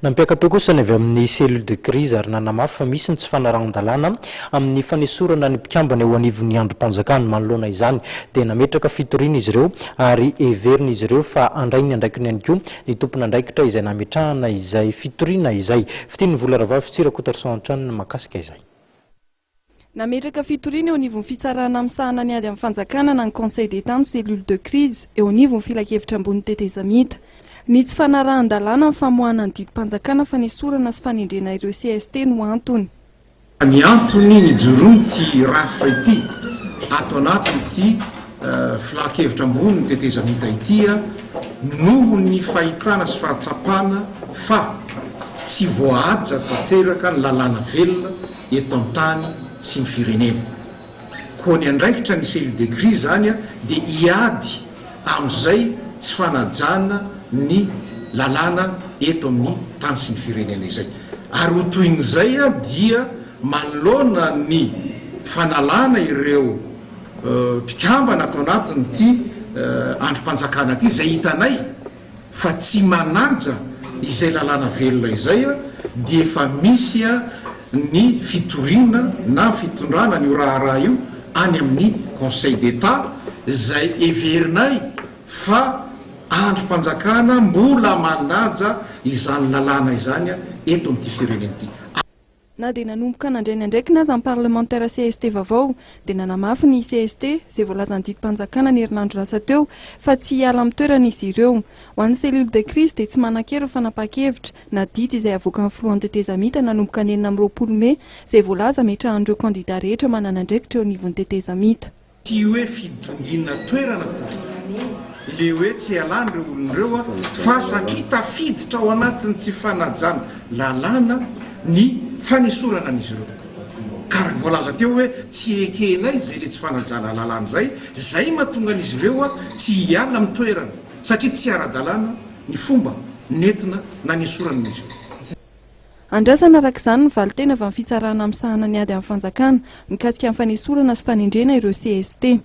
Nampiakape kosa ny avy amin'ny cellule de crise ary nanamafy fa misy ny tsy fanarahan-dalàna amin'ny fanesorana ny mpikambana eo anivon'ny androm-panjakana manoloana izany dia nametraka fitoriana izy ireo ary heverina izy ireo fa andray ny andraikiny ihany koa ny tompona andraikitra izay nametrahana izay fitoriana izay fitiny vola ravavy Tsirakotatrano makasika izay. Nametraka fitoriana eo anivon'ny fitsarana amin'ny sahana ny ady amin'ny fanjakana na ny conseil d'état ny cellule de crise eo anivon'ny filakevitra ambony tetezamita. Ny tsy fanarahan-dalàna amin'ny famoahana ny didim-panjakana fanesorana sy fanendrena ireo CST no antony. Ny antony ny joron'ity rafitra ity ato anatin'ity filakevitra ambony ny tetezamita ity noho ny fahitana sy fahatsapana fa tsy voahaja tanteraka ny lalàna velona eto an-tany sy ny firenena. Koa ny andraikitra ny cellule de crise zany dia hiady amin'izay tsy fanajana ny lalàna eto amin'ny tany sy ny firenena izay. Ary ho toin'izay dia manoloana ny fanalana ireo mpikambana atao anatin'ity androm-panjakana ity izay hitanay fa tsy manaja izay lalàna velona izay dia efa misy ny fitoriana na fitondrana ny raharaha io any amin'ny conseil d'état izay heverinay fa androm-panjakana mbola manaja izany lalàna izany eto amin'ity firenena ity. Na dia nanomboka nandray ny andraikina azy amin'ny parlementaire CST vaovao dia nanamafy ny CST izay voalaza ny didim-panjakana ny herinandro lasa teo fa tsy hiala amin'ny toerana izy ireo. Ho an'ny cellule de crise dia tsy manan-kera fanapa-kevitra na didy izay avoaka amin'ny filohan'ny tetezamita nanomboka ny 20 Mey izay voalaza ametrahan'ireo kandida rehetra manana andraikitra eo anivon'ny tetezamita. Tsy hoe fidongina toerana le hoe tsy halan'ireo olon'ireo fa satria tafiditra ao anatin'ny tsy fanajana lalàna ny fanesorana an'izy ireo. Ka voalaza teo hoe tsy ekenay izay le tsy fanajana lalàna zay mahatonga an'izy ireo tsy hiala amin'ny toerana satria tsy ara-dalàna ny fomba nentina nanesorana an'izy ireo. Andrasana arak'izany ny valitena avy amin'ny fitsarana amin'ny sahana ny ady amin'ny fanjakana mikasika amin'ny fanesorana sy fanendrena ireo CST.